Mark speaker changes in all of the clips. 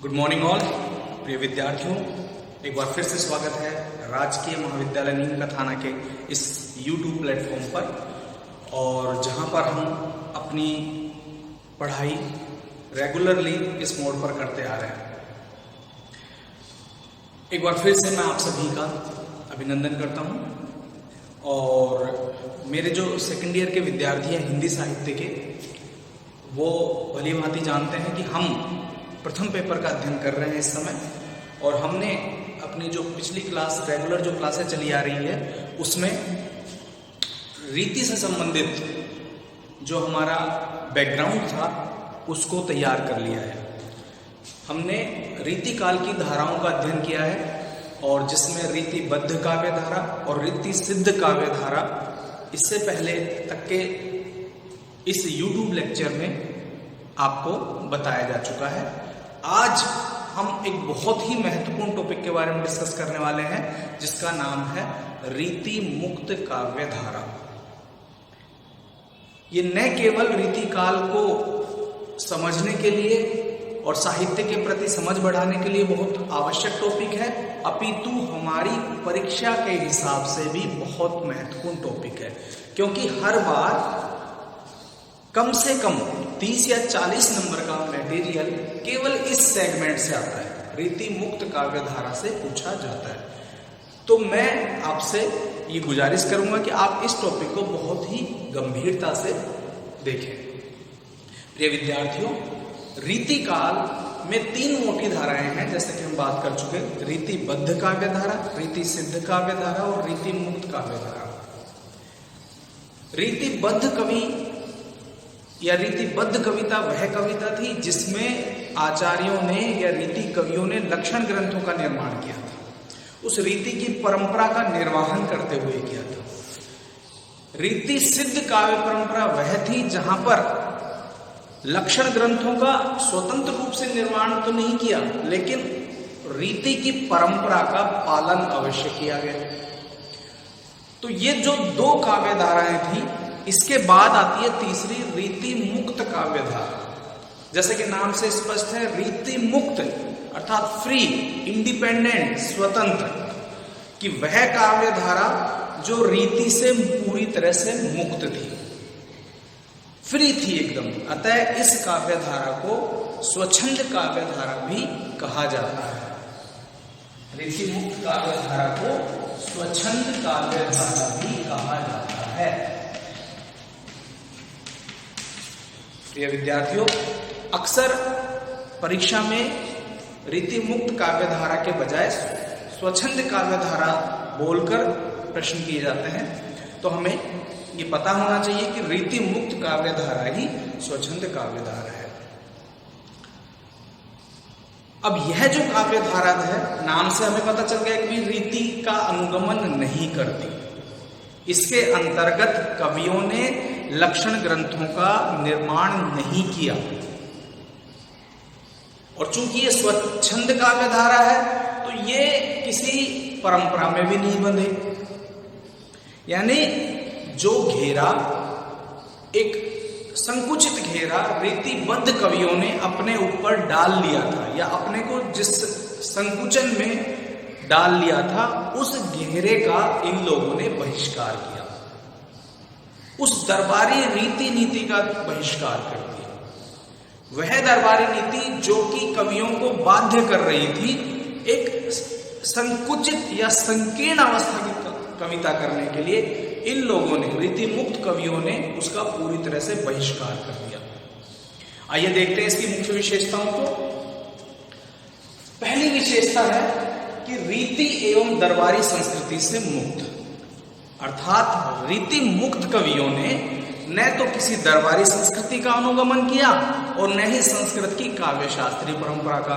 Speaker 1: Good morning all प्रिय विद्यार्थियों, एक बार फिर से स्वागत है राजकीय महाविद्यालय नीम का थाना के इस YouTube प्लेटफॉर्म पर, और जहां पर हम अपनी पढ़ाई रेगुलरली इस मोड पर करते आ रहे हैं। एक बार फिर से मैं आप सभी का अभिनंदन करता हूं। और मेरे जो सेकेंड ईयर के विद्यार्थी हैं हिंदी साहित्य के, वो भली भांति जानते हैं कि हम प्रथम पेपर का अध्ययन कर रहे हैं इस समय। और हमने अपनी जो पिछली क्लास रेगुलर जो क्लासें चली आ रही है उसमें रीति से संबंधित जो हमारा बैकग्राउंड था उसको तैयार कर लिया है। हमने रीति काल की धाराओं का अध्ययन किया है, और जिसमें रीतिबद्ध काव्य धारा और रीति सिद्ध काव्य धारा इससे पहले तक के इस YouTube लेक्चर में आपको बताया जा चुका है। आज हम एक बहुत ही महत्वपूर्ण टॉपिक के बारे में डिस्कस करने वाले हैं, जिसका नाम है रीति मुक्त काव्य धारा। ये न केवल रीति काल को समझने के लिए और साहित्य के प्रति समझ बढ़ाने के लिए बहुत आवश्यक टॉपिक है, अपितु हमारी परीक्षा के हिसाब से भी बहुत महत्वपूर्ण टॉपिक है। क्योंकि हर बार कम से कम 30 या 40 नंबर का मटेरियल केवल इस सेगमेंट से आता है, रीति मुक्त काव्य धारा से पूछा जाता है। तो मैं आपसे ये गुजारिश करूंगा कि आप इस टॉपिक को बहुत ही गंभीरता से देखें। प्रिय विद्यार्थियों, रीति काल में 3 मोटी धाराएं हैं, जैसे कि हम बात कर चुके, रीतिबद्ध काव्य धारा, रीति सिद्ध काव्य धारा और रीति मुक्त काव्य धारा। रीतिबद्ध कवि या रीतिबद्ध कविता वह कविता थी जिसमें आचार्यों ने या रीति कवियों ने लक्षण ग्रंथों का निर्माण किया था, उस रीति की परंपरा का निर्वहन करते हुए किया था। रीति सिद्ध काव्य परंपरा वह थी जहां पर लक्षण ग्रंथों का स्वतंत्र रूप से निर्माण तो नहीं किया, लेकिन रीति की परंपरा का पालन अवश्य किया गया। तो ये जो 2 काव्य धाराएं थी, इसके बाद आती है तीसरी रीति मुक्त काव्य धारा। जैसे कि नाम से स्पष्ट है, रीति मुक्त अर्थात फ्री, इंडिपेंडेंट, स्वतंत्र, कि वह काव्य धारा जो रीति से पूरी तरह से मुक्त थी, फ्री थी एकदम। अतः इस काव्य धारा को स्वच्छंद काव्य धारा भी कहा जाता है। रीति मुक्त काव्य धारा को स्वच्छंद काव्य धारा भी कहा जाता है। प्रिय विद्यार्थियों, अक्सर परीक्षा में रीति मुक्त काव्य धारा के बजाय स्वच्छंद काव्य धारा बोलकर प्रश्न किए जाते हैं। तो हमें ये पता होना चाहिए कि रीति मुक्त काव्य धारा ही स्वच्छंद काव्य धारा है। अब यह जो काव्य धारा है, नाम से हमें पता चल गया कि रीति का अनुगमन नहीं करती। इसके अंतर्गत कवियों ने लक्षण ग्रंथों का निर्माण नहीं किया, और चूंकि ये स्वच्छंद काव्य धारा है तो ये किसी परंपरा में भी नहीं बंधे। यानी जो घेरा, एक संकुचित घेरा रीतिबद्ध कवियों ने अपने ऊपर डाल लिया था, या अपने को जिस संकुचन में डाल लिया था, उस घेरे का इन लोगों ने बहिष्कार किया, उस दरबारी रीति नीति का बहिष्कार कर दिया। वह दरबारी नीति जो कि कवियों को बाध्य कर रही थी एक संकुचित या संकीर्ण अवस्था की कविता करने के लिए, इन लोगों ने, रीति मुक्त कवियों ने उसका पूरी तरह से बहिष्कार कर दिया। आइए देखते हैं इसकी मुख्य विशेषताओं को। पहली विशेषता है कि रीति एवं दरबारी संस्कृति से मुक्त, अर्थात रीति मुक्त कवियों ने न तो किसी दरबारी संस्कृति का अनुगमन किया और न ही संस्कृत की काव्य शास्त्रीय परंपरा का।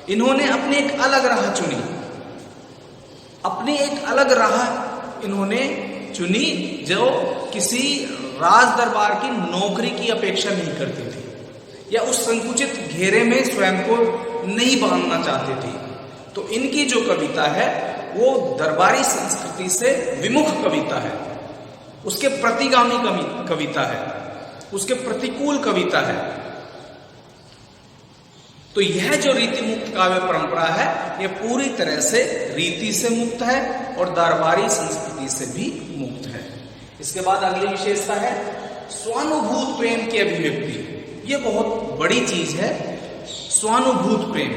Speaker 1: इन्होंने अपनी एक अलग राह चुनी, अपनी एक अलग राह इन्होंने चुनी जो किसी राज दरबार की नौकरी की अपेक्षा नहीं करती थी, या उस संकुचित घेरे में स्वयं को नहीं बांधना चाहती थी। तो इनकी जो कविता है वो दरबारी संस्कृति से विमुख कविता है, उसके प्रतिगामी कविता है, उसके प्रतिकूल कविता है। तो यह जो रीति मुक्त काव्य परंपरा है, यह पूरी तरह से रीति से मुक्त है और दरबारी संस्कृति से भी मुक्त है। इसके बाद अगली विशेषता है स्वानुभूत प्रेम की अभिव्यक्ति। यह बहुत बड़ी चीज है। स्वानुभूत प्रेम,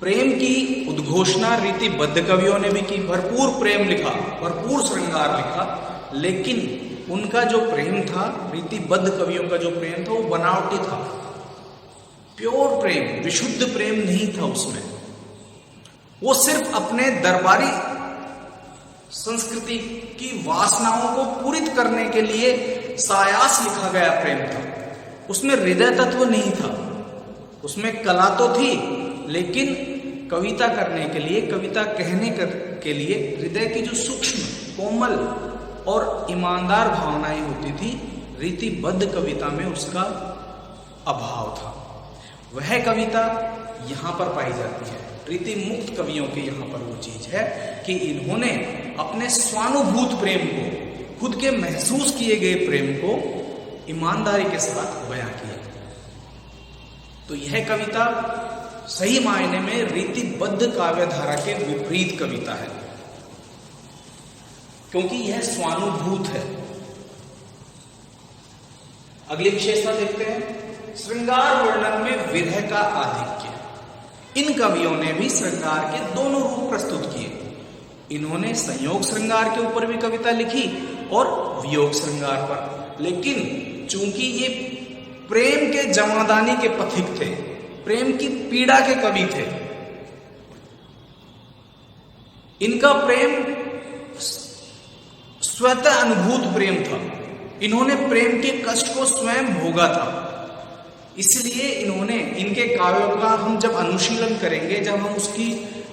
Speaker 1: प्रेम की उद्घोषणा रीतिबद्ध कवियों ने भी की, भरपूर प्रेम लिखा, भरपूर श्रृंगार लिखा, लेकिन उनका जो प्रेम था, रीतिबद्ध कवियों का जो प्रेम था, वो बनावटी था। प्योर प्रेम, विशुद्ध प्रेम नहीं था उसमें। वो सिर्फ अपने दरबारी संस्कृति की वासनाओं को पूरित करने के लिए सायास लिखा गया प्रेम था। उसमें हृदय तत्व नहीं था। उसमें कला तो थी, लेकिन कविता करने के लिए, कविता कहने के लिए हृदय की जो सूक्ष्म, कोमल और ईमानदार भावनाएं होती थी, रीतिबद्ध कविता में उसका अभाव था। वह कविता यहां पर पाई जाती है। रीति मुक्त कवियों के यहां पर वो चीज है कि इन्होंने अपने स्वानुभूत प्रेम को, खुद के महसूस किए गए प्रेम को ईमानदारी के साथ बयां किया। तो यह कविता सही मायने में रीतिबद्ध काव्यधारा के विपरीत कविता है, क्योंकि यह स्वानुभूत है। अगली विशेषता देखते हैं, श्रृंगार वर्णन में विरह का आधिक्य। इन कवियों ने भी श्रृंगार के दोनों रूप प्रस्तुत किए। इन्होंने संयोग श्रृंगार के ऊपर भी कविता लिखी और वियोग श्रृंगार पर, लेकिन चूंकि ये प्रेम के जमादानी के पथिक थे, प्रेम की पीड़ा के कवि थे, इनका प्रेम स्वतः अनुभूत प्रेम था। इन्होंने प्रेम के कष्ट को स्वयं भोगा था। इसलिए इन्होंने, इनके काव्यों का हम जब अनुशीलन करेंगे, जब हम उसकी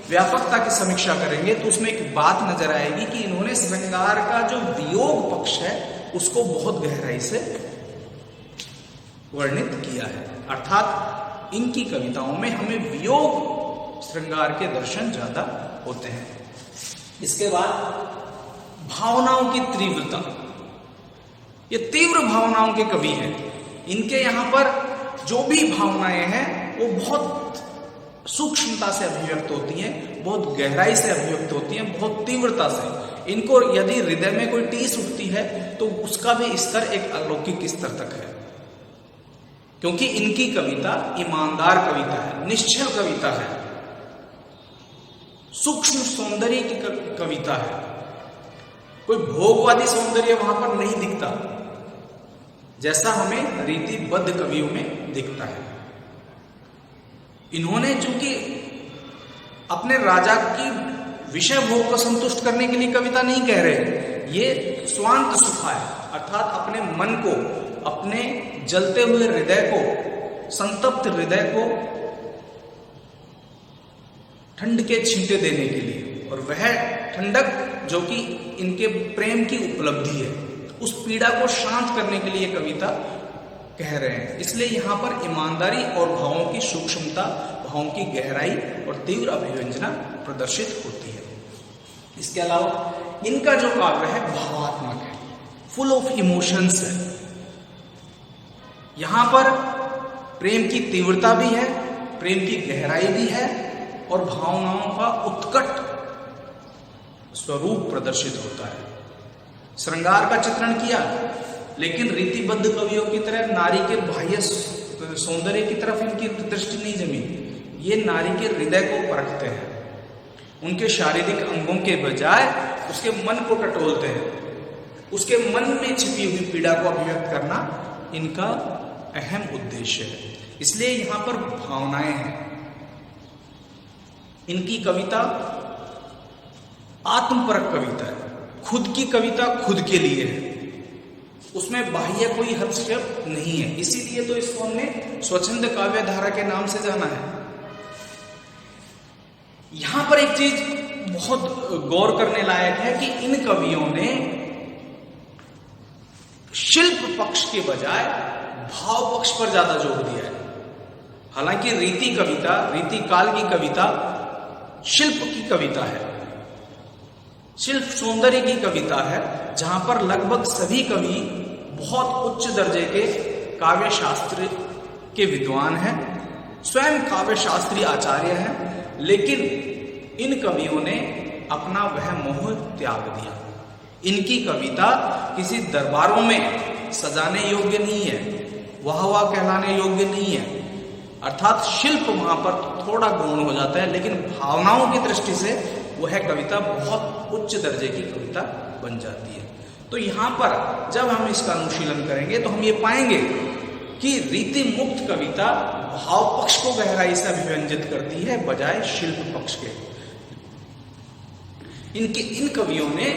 Speaker 1: व्यापकता की समीक्षा करेंगे, तो उसमें एक बात नजर आएगी कि इन्होंने श्रृंगार का जो वियोग पक्ष है उसको बहुत गहराई से वर्णित किया है। अर्थात इनकी कविताओं में हमें वियोग श्रृंगार के दर्शन ज्यादा होते हैं। इसके बाद भावनाओं की तीव्रता। ये तीव्र भावनाओं के कवि हैं। इनके यहां पर जो भी भावनाएं हैं वो बहुत सूक्ष्मता से अभिव्यक्त होती हैं, बहुत गहराई से अभिव्यक्त होती हैं, बहुत तीव्रता से। इनको यदि हृदय में कोई टीस उठती है तो उसका भी स्तर एक अलौकिक स्तर तक है, क्योंकि इनकी कविता ईमानदार कविता है, निश्चल कविता है, सूक्ष्म सौंदर्य की कविता है। कोई भोगवादी सौंदर्य वहां पर नहीं दिखता, जैसा हमें रीतिबद्ध कवियों में दिखता है। इन्होंने चूंकि अपने राजा की विषय भोग को संतुष्ट करने के लिए कविता नहीं कह रहे, ये स्वांत सुखा है, अर्थात अपने मन को, अपने जलते हुए हृदय को, संतप्त हृदय को ठंड के छींटे देने के लिए, और वह ठंडक जो कि इनके प्रेम की उपलब्धि है, उस पीड़ा को शांत करने के लिए कविता कह रहे हैं। इसलिए यहां पर ईमानदारी और भावों की सूक्ष्मता, भावों की गहराई और तीव्र अभिव्यंजना प्रदर्शित होती है। इसके अलावा इनका जो काव्य है भावात्मक है, फुल ऑफ इमोशंस है। यहां पर प्रेम की तीव्रता भी है, प्रेम की गहराई भी है, और भावनाओं का उत्कट स्वरूप प्रदर्शित होता है। श्रृंगार का चित्रण किया, लेकिन रीतिबद्ध कवियों की तरह नारी के बाह्य सौंदर्य की तरफ इनकी दृष्टि नहीं जमी। ये नारी के हृदय को परखते हैं, उनके शारीरिक अंगों के बजाय उसके मन को टटोलते हैं, उसके मन में छिपी हुई पीड़ा को अभिव्यक्त करना इनका अहम उद्देश्य है। इसलिए यहां पर भावनाएं हैं। इनकी कविता आत्मपरक कविता है, खुद की कविता खुद के लिए है, उसमें बाह्य कोई हस्तक्षेप नहीं है। इसीलिए तो इसको हमने स्वच्छंद काव्य धारा के नाम से जाना है। यहां पर एक चीज बहुत गौर करने लायक है कि इन कवियों ने शिल्प पक्ष के बजाय भाव पक्ष पर ज्यादा जोर दिया है। हालांकि रीति कविता, रीति काल की कविता शिल्प की कविता है, शिल्प सौंदर्य की कविता है, जहां पर लगभग सभी कवि बहुत उच्च दर्जे के काव्य शास्त्र के विद्वान हैं, स्वयं काव्य शास्त्री आचार्य हैं, लेकिन इन कवियों ने अपना वह मोह त्याग दिया। इनकी कविता किसी दरबारों में सजाने योग्य नहीं है, वाह वाह कहलाने योग्य नहीं है, अर्थात शिल्प वहां पर थोड़ा गौण हो जाता है, लेकिन भावनाओं की दृष्टि से वह कविता बहुत उच्च दर्जे की कविता बन जाती है। तो यहां पर जब हम इसका अनुशीलन करेंगे तो हम ये पाएंगे कि रीति मुक्त कविता भाव पक्ष को गहराई से अभिव्यंजित करती है बजाय शिल्प पक्ष के। इन कवियों ने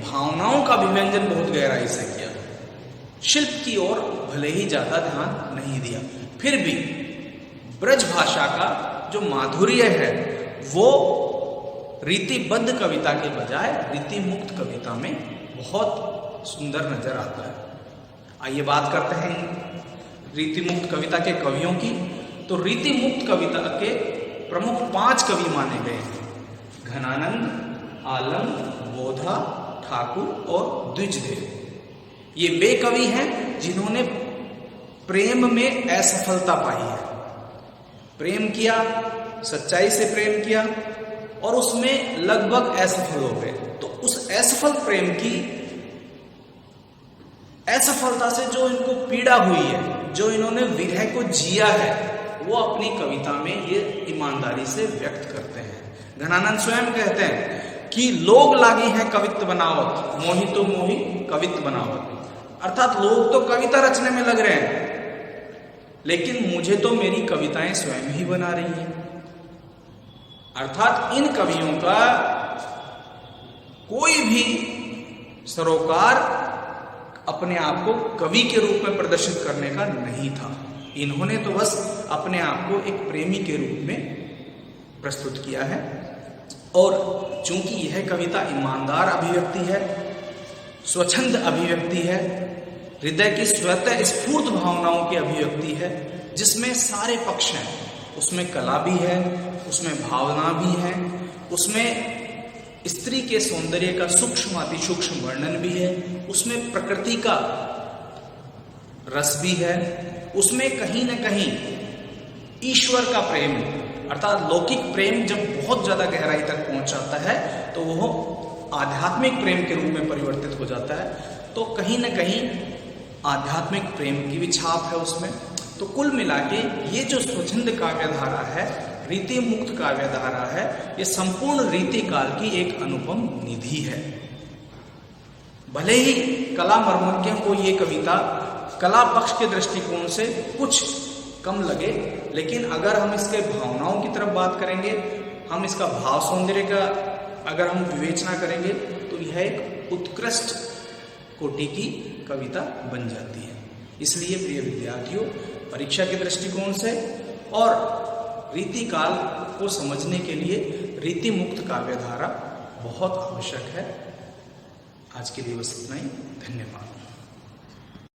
Speaker 1: भावनाओं का अभिव्यंजन बहुत गहराई से किया, शिल्प की ओर भले ही ज्यादा ध्यान नहीं दिया, फिर भी ब्रज भाषा का जो माधुर्य है वो रीतिबद्ध कविता के बजाय रीति मुक्त कविता में बहुत सुंदर नजर आता है। आइए बात करते हैं रीति मुक्त कविता के कवियों की। तो रीति मुक्त कविता के प्रमुख 5 कवि माने गए हैं: घनानंद, आलम, बोधा, ठाकुर और द्विजदेव। ये वे कवि हैं जिन्होंने प्रेम में असफलता पाई है, प्रेम किया, सच्चाई से प्रेम किया और उसमें लगभग असफल हो गए। तो उस असफल प्रेम की असफलता से जो इनको पीड़ा हुई है, जो इन्होंने विरह को जिया है, वो अपनी कविता में ये ईमानदारी से व्यक्त करते हैं। घनानंद स्वयं कहते हैं कि लोग लागी हैं कवित्व बनावत, मोहि तो मोहि कवित्व बनावत। अर्थात लोग तो कविता रचने में लग रहे हैं, लेकिन मुझे तो मेरी कविताएं स्वयं ही बना रही हैं। अर्थात इन कवियों का कोई भी सरोकार अपने आप को कवि के रूप में प्रदर्शित करने का नहीं था। इन्होंने तो बस अपने आप को एक प्रेमी के रूप में प्रस्तुत किया है। और चूंकि यह कविता ईमानदार अभिव्यक्ति है, स्वच्छंद अभिव्यक्ति है, हृदय की स्वतः स्फूर्त भावनाओं की अभिव्यक्ति है, जिसमें सारे पक्ष हैं, उसमें कला भी है, उसमें भावना भी है, उसमें स्त्री के सौंदर्य का सूक्ष्म अति सूक्ष्म वर्णन भी है, उसमें प्रकृति का रस भी है, उसमें कहीं न कहीं ईश्वर का प्रेम अर्थात लौकिक प्रेम जब बहुत ज्यादा गहराई तक पहुंच जाता है तो वह आध्यात्मिक प्रेम के रूप में परिवर्तित हो जाता है। तो कहीं न कहीं आध्यात्मिक प्रेम की भी छाप है उसमें। तो कुल मिला के ये जो स्वच्छंद काव्यधारा है, रीति मुक्त काव्यधारा है, ये संपूर्ण रीति काल की एक अनुपम निधि है। भले ही कला मर्मज्ञों को ये कविता कला पक्ष के दृष्टिकोण से कुछ कम लगे, लेकिन अगर हम इसके भावनाओं की तरफ बात करेंगे, हम इसका भाव सौंदर्य का अगर हम विवेचना करेंगे, तो यह एक उत्कृष्ट कोटि की कविता बन जाती है। इसलिए प्रिय विद्यार्थियों, परीक्षा के दृष्टिकोण से और रीति काल को समझने के लिए रीति मुक्त काव्यधारा बहुत आवश्यक है। आज के लिए बस इतना ही। धन्यवाद।